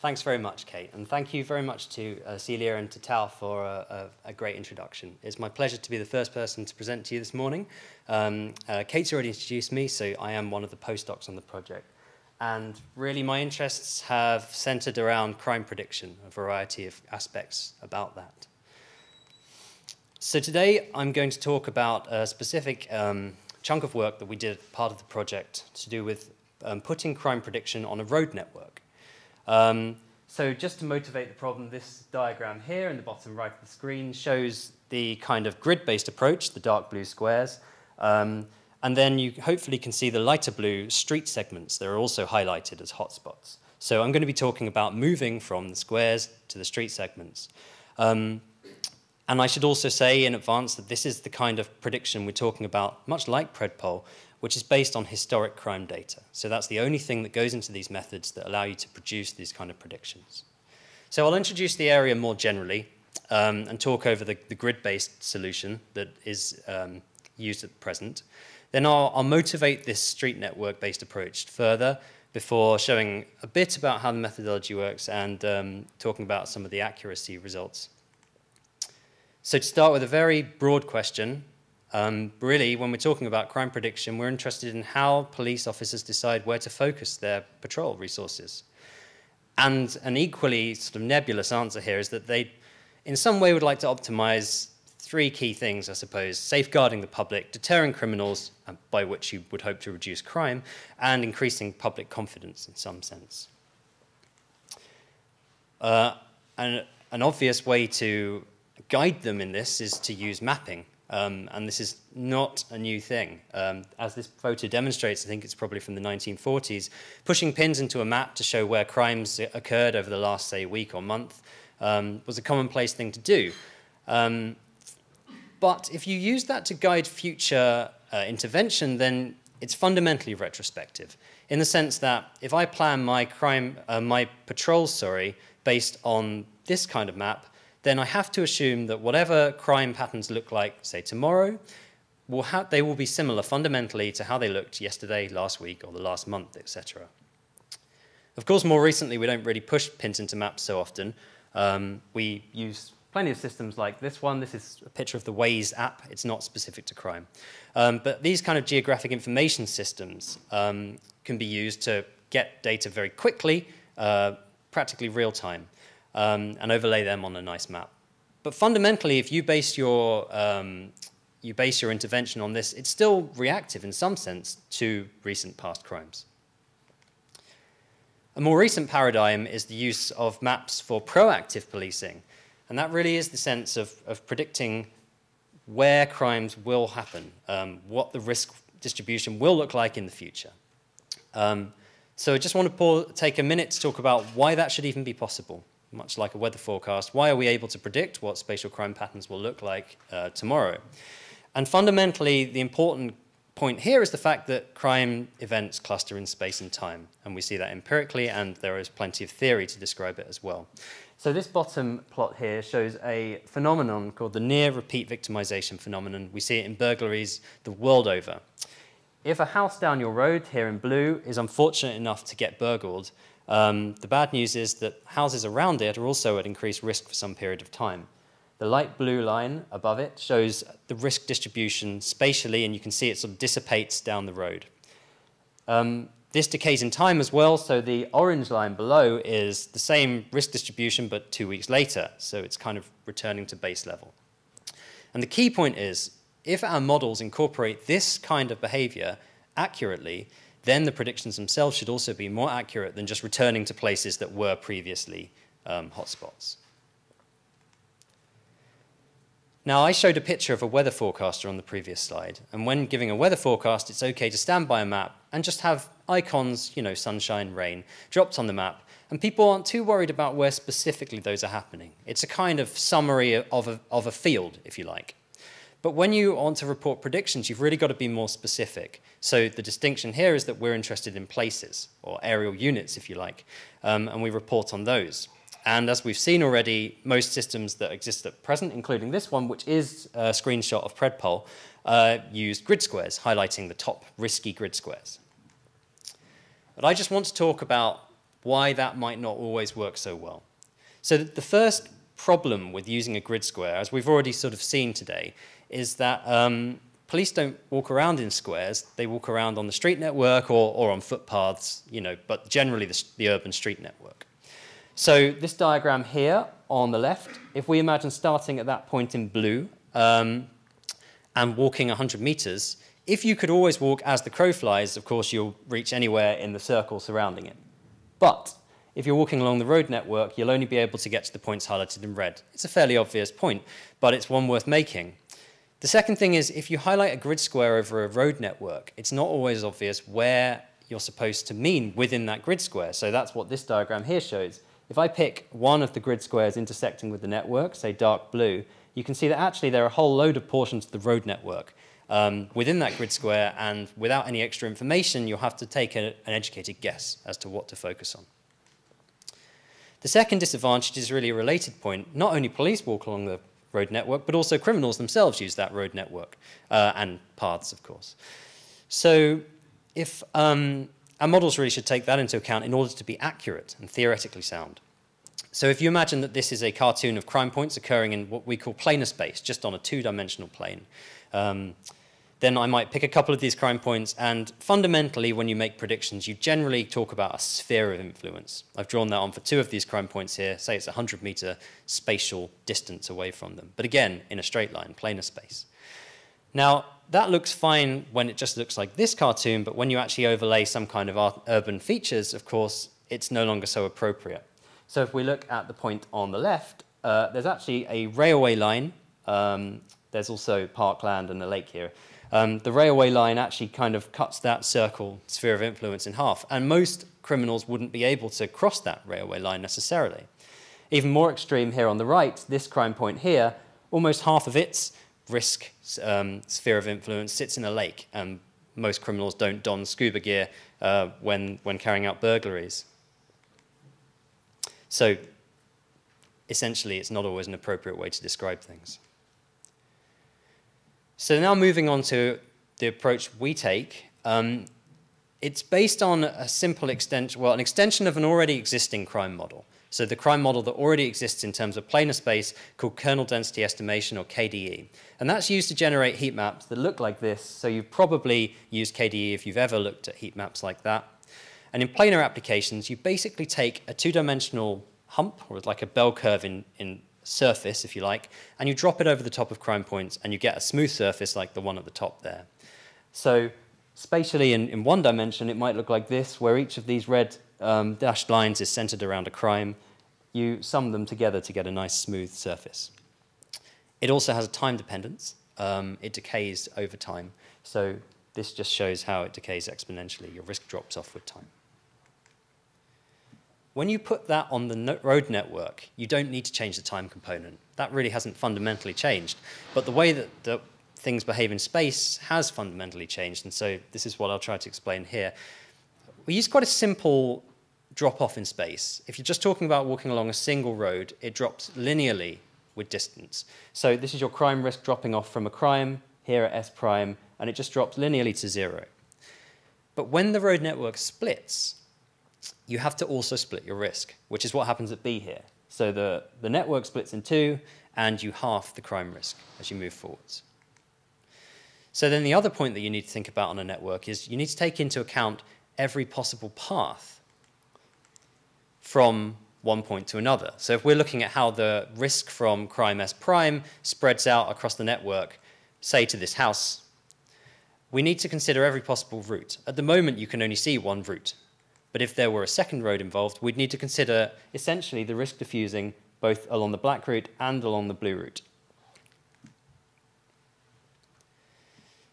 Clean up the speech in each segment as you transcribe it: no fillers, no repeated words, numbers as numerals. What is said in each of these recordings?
Thanks very much, Kate, and thank you very much to Celia and to Tal for a great introduction. It's my pleasure to be the first person to present to you this morning. Kate's already introduced me, so I am one of the postdocs on the project. And really my interests have centered around crime prediction, a variety of aspects about that. So today I'm going to talk about a specific chunk of work that we did as part of the project to do with putting crime prediction on a road network. So just to motivate the problem, this diagram here in the bottom right of the screen shows the kind of grid-based approach, the dark blue squares, and then you hopefully can see the lighter blue street segments that are also highlighted as hotspots. So I'm going to be talking about moving from the squares to the street segments. And I should also say in advance that this is the kind of prediction we're talking about, much like PredPol, which is based on historic crime data. So that's the only thing that goes into these methods that allow you to produce these kind of predictions. So I'll introduce the area more generally and talk over the grid-based solution that is used at present. Then I'll motivate this street network-based approach further before showing a bit about how the methodology works and talking about some of the accuracy results. So to start with a very broad question, really, when we're talking about crime prediction, we're interested in how police officers decide where to focus their patrol resources. And an equally sort of nebulous answer here is that they, in some way, would like to optimize three key things, I suppose: safeguarding the public, deterring criminals, by which you would hope to reduce crime, and increasing public confidence in some sense. And an obvious way to guide them in this is to use mapping. And this is not a new thing. As this photo demonstrates, I think it's probably from the 1940s, pushing pins into a map to show where crimes occurred over the last, say, week or month was a commonplace thing to do. But if you use that to guide future intervention, then it's fundamentally retrospective, in the sense that if I plan my patrols, based on this kind of map, then I have to assume that whatever crime patterns look like, say, tomorrow, they will be similar fundamentally to how they looked yesterday, last week, or the last month, etc. Of course, more recently, we don't really push pins into maps so often. We use plenty of systems like this one. This is a picture of the Waze app. It's not specific to crime. But these kind of geographic information systems can be used to get data very quickly, practically real time. And overlay them on a nice map. But fundamentally, if you base your intervention on this, it's still reactive in some sense to recent past crimes. A more recent paradigm is the use of maps for proactive policing. And that really is the sense of predicting where crimes will happen, what the risk distribution will look like in the future. So I just want to take a minute to talk about why that should even be possible. Much like a weather forecast, why are we able to predict what spatial crime patterns will look like tomorrow? And fundamentally, the important point here is the fact that crime events cluster in space and time. And we see that empirically, and there is plenty of theory to describe it as well. So this bottom plot here shows a phenomenon called the near repeat victimization phenomenon. We see it in burglaries the world over. If a house down your road here in blue is unfortunate enough to get burgled, the bad news is that houses around it are also at increased risk for some period of time. The light blue line above it shows the risk distribution spatially, and you can see it sort of dissipates down the road. This decays in time as well, so the orange line below is the same risk distribution but 2 weeks later, so it's kind of returning to base level. And the key point is, if our models incorporate this kind of behavior accurately, then the predictions themselves should also be more accurate than just returning to places that were previously hotspots. Now, I showed a picture of a weather forecaster on the previous slide, and when giving a weather forecast, it's okay to stand by a map and just have icons, sunshine, rain, dropped on the map, and people aren't too worried about where specifically those are happening. It's a kind of summary of a field, if you like. But when you want to report predictions, you've really got to be more specific. So the distinction here is that we're interested in places, or aerial units, if you like, and we report on those. And as we've seen already, most systems that exist at present, including this one, which is a screenshot of PredPol, use grid squares, highlighting the top risky grid squares. But I just want to talk about why that might not always work so well. So the first problem with using a grid square, as we've already sort of seen today, is that police don't walk around in squares. They walk around on the street network or on footpaths, but generally the urban street network. So this diagram here on the left, if we imagine starting at that point in blue and walking 100 meters, if you could always walk as the crow flies, of course, you'll reach anywhere in the circle surrounding it. But if you're walking along the road network, you'll only be able to get to the points highlighted in red. It's a fairly obvious point, but it's one worth making. The second thing is, if you highlight a grid square over a road network, it's not always obvious where you're supposed to mean within that grid square. So that's what this diagram here shows. If I pick one of the grid squares intersecting with the network, say dark blue, you can see that actually there are a whole load of portions of the road network within that grid square, and without any extra information, you'll have to take an educated guess as to what to focus on. The second disadvantage is really a related point. Not only police walk along the road network, but also criminals themselves use that road network and paths, of course. So if our models really should take that into account in order to be accurate and theoretically sound. So if you imagine that this is a cartoon of crime points occurring in what we call planar space, just on a two-dimensional plane, then I might pick a couple of these crime points, and fundamentally, when you make predictions, you generally talk about a sphere of influence. I've drawn that on for two of these crime points here. Say it's a 100-meter spatial distance away from them. But again, in a straight line, planar space. Now, that looks fine when it just looks like this cartoon, but when you actually overlay some kind of urban features, of course, it's no longer so appropriate. So if we look at the point on the left, there's actually a railway line. There's also parkland and a lake here. The railway line actually kind of cuts that circle sphere of influence in half, and most criminals wouldn't be able to cross that railway line necessarily. Even more extreme here on the right, this crime point here, almost half of its risk sphere of influence sits in a lake, and most criminals don't don scuba gear when carrying out burglaries. So essentially, it's not always an appropriate way to describe things. So now moving on to the approach we take, it's based on a simple extension, well, an extension of an already existing crime model. So the crime model that already exists in terms of planar space called kernel density estimation, or KDE. And that's used to generate heat maps that look like this. So you've probably used KDE if you've ever looked at heat maps like that. And in planar applications, you basically take a two-dimensional hump, or like a bell curve in surface, if you like, and you drop it over the top of crime points, and you get a smooth surface like the one at the top there. So spatially, in one dimension, it might look like this, where each of these red dashed lines is centered around a crime. You sum them together to get a nice smooth surface. It also has a time dependence. It decays over time. So this just shows how it decays exponentially. Your risk drops off with time. When you put that on the road network, you don't need to change the time component. That really hasn't fundamentally changed. But the way that things behave in space has fundamentally changed, and so this is what I'll try to explain here. We use quite a simple drop-off in space. If you're just talking about walking along a single road, it drops linearly with distance. So this is your crime risk dropping off from a crime here at S prime, and it just drops linearly to 0. But when the road network splits, you have to also split your risk, which is what happens at B here. So the network splits in two, and you halve the crime risk as you move forwards. So then the other point that you need to think about on a network is you need to take into account every possible path from one point to another. So if we're looking at how the risk from crime S prime spreads out across the network, say to this house, we need to consider every possible route. At the moment, you can only see one route. But if there were a second road involved, we'd need to consider essentially the risk diffusing both along the black route and along the blue route.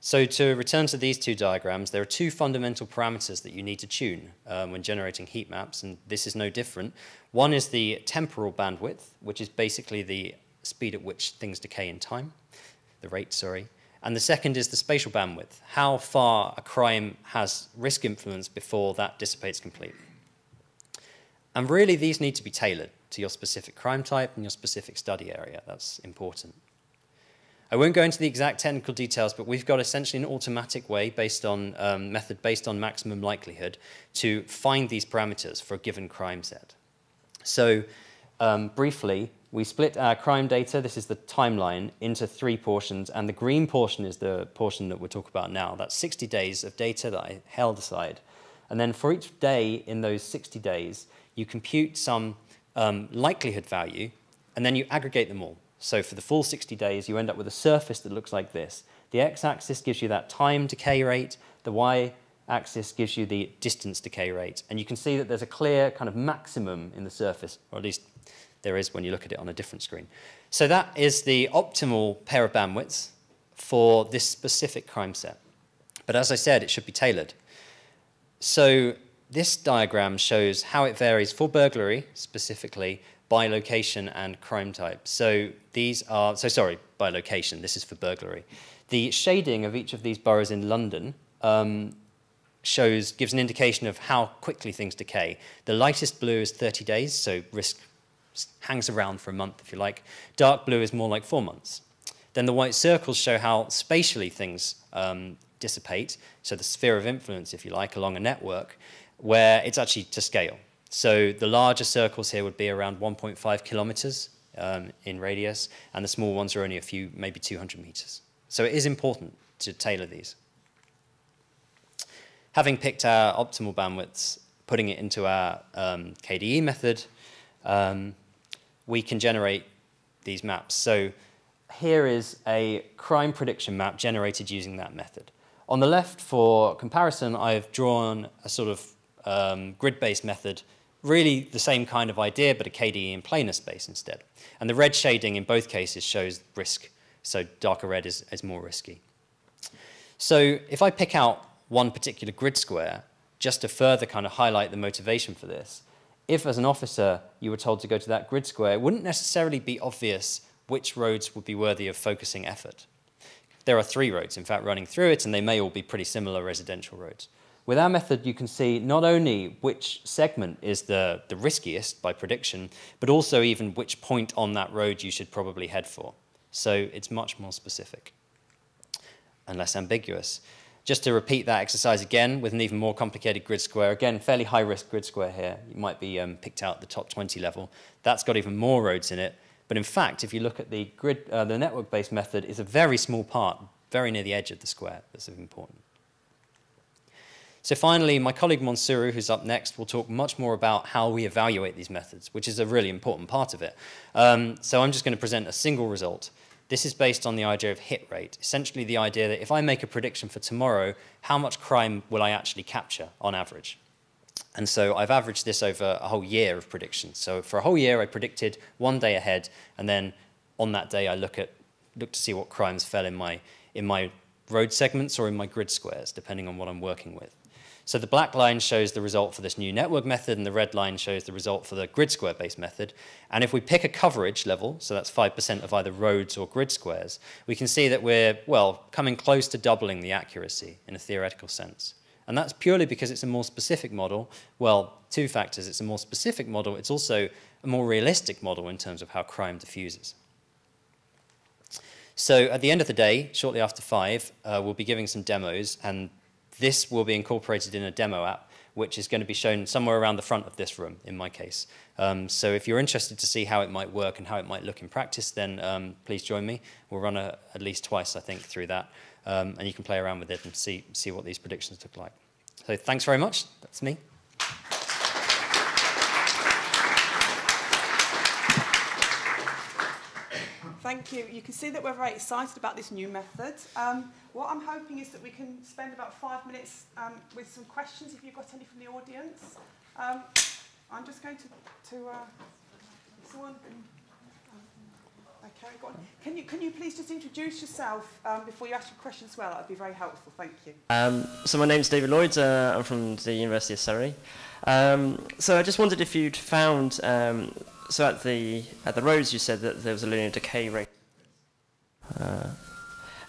So to return to these two diagrams, there are two fundamental parameters that you need to tune when generating heat maps, and this is no different. One is the temporal bandwidth, which is basically the speed at which things decay in time, the rate, sorry. And the second is the spatial bandwidth, how far a crime has risk influence before that dissipates completely. And really, these need to be tailored to your specific crime type and your specific study area. That's important. I won't go into the exact technical details, but we've got essentially an automatic way based on method based on maximum likelihood to find these parameters for a given crime set. So briefly, we split our crime data, this is the timeline, into 3 portions, and the green portion is the portion that we'll talk about now. That's 60 days of data that I held aside. And then for each day in those 60 days, you compute some likelihood value, and then you aggregate them all. So for the full 60 days, you end up with a surface that looks like this. The x-axis gives you that time decay rate, the y-axis gives you the distance decay rate, and you can see that there's a clear kind of maximum in the surface, or at least there is when you look at it on a different screen. So that is the optimal pair of bandwidths for this specific crime set. But as I said, it should be tailored. So this diagram shows how it varies for burglary, specifically, by location and crime type. So these are, by location, this is for burglary. The shading of each of these boroughs in London gives an indication of how quickly things decay. The lightest blue is 30 days, so risk hangs around for a month, if you like. Dark blue is more like 4 months. Then the white circles show how spatially things dissipate, so the sphere of influence, if you like, along a network, where it's actually to scale. So the larger circles here would be around 1.5 kilometers in radius, and the small ones are only a few, maybe 200 meters. So it is important to tailor these. Having picked our optimal bandwidths, putting it into our KDE method, we can generate these maps. So here is a crime prediction map generated using that method. On the left, for comparison, I've drawn a sort of grid-based method, really the same kind of idea, but a KDE in planar space instead. And the red shading in both cases shows risk, so darker red is more risky. So if I pick out one particular grid square, just to further kind of highlight the motivation for this, if as an officer you were told to go to that grid square, it wouldn't necessarily be obvious which roads would be worthy of focusing effort. There are 3 roads, in fact, running through it, and they may all be pretty similar residential roads. With our method, you can see not only which segment is the riskiest by prediction, but also even which point on that road you should probably head for. So it's much more specific and less ambiguous. Just to repeat that exercise again with an even more complicated grid square, again, fairly high-risk grid square here. You might be picked out at the top 20 level. That's got even more roads in it. But in fact, if you look at the grid, the network-based method is a very small part, very near the edge of the square that's important. So finally, my colleague Monsuru, who's up next, will talk much more about how we evaluate these methods, which is a really important part of it. So I'm just going to present a single result. This is based on the idea of hit rate, essentially the idea that if I make a prediction for tomorrow, how much crime will I actually capture on average? And so I've averaged this over a whole year of predictions. So for a whole year, I predicted 1 day ahead, and then on that day, I look to see what crimes fell in my road segments or in my grid squares, depending on what I'm working with. So the black line shows the result for this new network method, and the red line shows the result for the grid square-based method. And if we pick a coverage level, so that's 5% of either roads or grid squares, we can see that we're, well, coming close to doubling the accuracy in a theoretical sense. And that's purely because it's a more specific model. Well, 2 factors. It's a more specific model. It's also a more realistic model in terms of how crime diffuses. So at the end of the day, shortly after 5, we'll be giving some demos, and this will be incorporated in a demo app, which is going to be shown somewhere around the front of this room, in my case. So if you're interested to see how it might work and how it might look in practice, then please join me. We'll run at least twice, I think, through that. And you can play around with it and see what these predictions look like. So thanks very much. That's me. Thank you. You can see that we're very excited about this new method. What I'm hoping is that we can spend about 5 minutes with some questions, if you've got any from the audience. I'm just going to someone. Okay, go on. Can you please just introduce yourself before you ask your question as well? That would be very helpful. Thank you. So my name's David Lloyd. I'm from the University of Surrey. So I just wondered if you'd found. So at the roads, you said that there was a linear decay rate,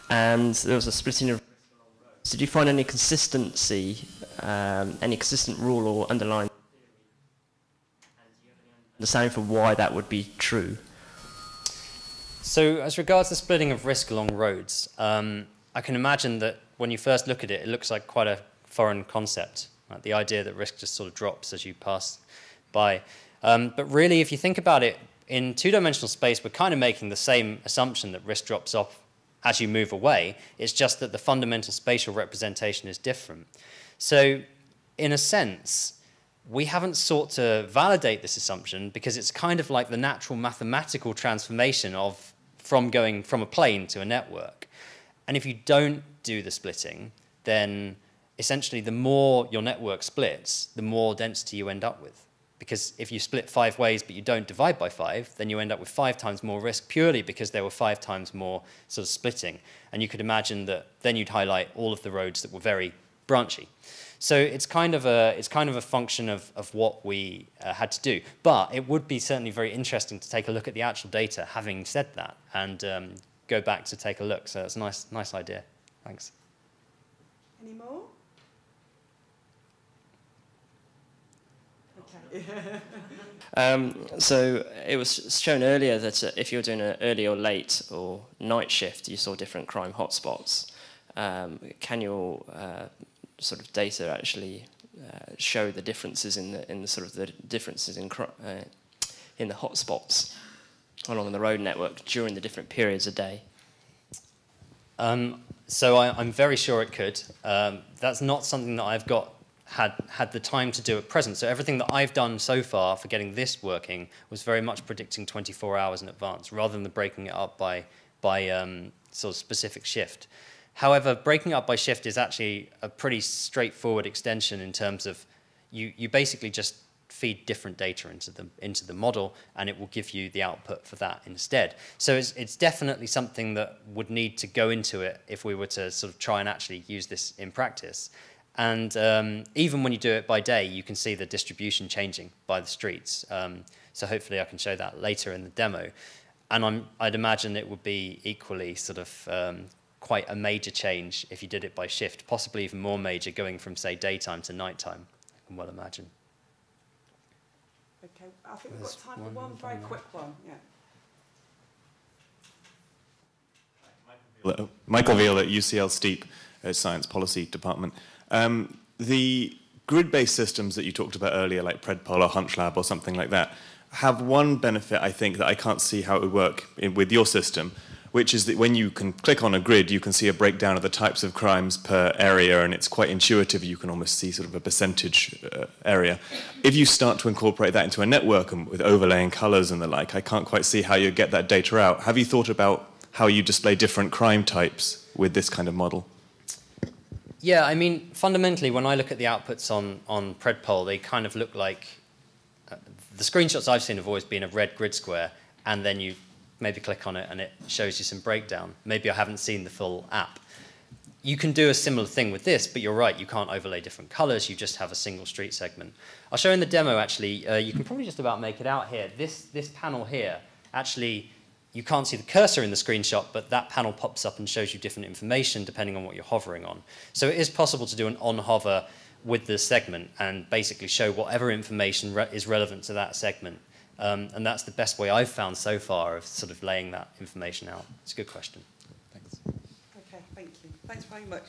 and there was a splitting of. Did you find any consistency, any consistent rule or underlying understanding for why that would be true? So as regards the splitting of risk along roads, I can imagine that when you first look at it, it looks like quite a foreign concept. Like the idea that risk just sort of drops as you pass by. But really, if you think about it, in two-dimensional space, we're kind of making the same assumption that risk drops off as you move away. It's just that the fundamental spatial representation is different. So in a sense, we haven't sought to validate this assumption because it's kind of like the natural mathematical transformation from going from a plane to a network. And if you don't do the splitting, then essentially the more your network splits, the more density you end up with. Because if you split 5 ways but you don't divide by 5, then you end up with 5 times more risk purely because there were 5 times more sort of splitting. And you could imagine that then you'd highlight all of the roads that were very branchy. So it's kind of a function of what we had to do. But it would be certainly very interesting to take a look at the actual data, having said that, and go back to take a look. So it's a nice idea. Thanks. Any more? Okay. So it was shown earlier that if you're doing an early or late or night shift, you saw different crime hotspots. Can your sort of data actually show the differences in the sort of the differences in the hotspots along the road network during the different periods of day? So I'm very sure it could. That's not something that I've had the time to do at present. So everything that I've done so far for getting this working was very much predicting 24 hours in advance, rather than breaking it up by sort of specific shift. However, breaking up by shift is actually a pretty straightforward extension in terms of you basically just feed different data into the model, and it will give you the output for that instead. So it's definitely something that would need to go into it if we were to sort of try and actually use this in practice. And even when you do it by day, you can see the distribution changing by the streets. So hopefully I can show that later in the demo. And I'd imagine it would be equally sort of quite a major change if you did it by shift, possibly even more major, going from, say, daytime to nighttime, I can well imagine. Okay, I think we've got time for one very quick one. Yeah. Michael Veal at UCL Steep Science Policy Department. The grid-based systems that you talked about earlier, like PredPol or HunchLab or something like that, have one benefit, I think, that I can't see how it would work with your system, which is that when you can click on a grid, you can see a breakdown of the types of crimes per area, and it's quite intuitive. You can almost see sort of a percentage area. If you start to incorporate that into a network and with overlaying colors and the like, I can't quite see how you get that data out. Have you thought about how you display different crime types with this kind of model? Yeah, I mean, fundamentally, when I look at the outputs on PredPol, they kind of look like the screenshots I've seen have always been a red grid square, and then you maybe click on it and it shows you some breakdown. Maybe I haven't seen the full app. You can do a similar thing with this, but you're right, you can't overlay different colors, you just have a single street segment. I'll show in the demo, actually, you can probably just about make it out here. This panel here, actually, you can't see the cursor in the screenshot, but that panel pops up and shows you different information depending on what you're hovering on. So it is possible to do an on-hover with the segment and basically show whatever information is relevant to that segment. And that's the best way I've found so far of sort of laying that information out. It's a good question. Thanks. Okay, thank you. Thanks very much.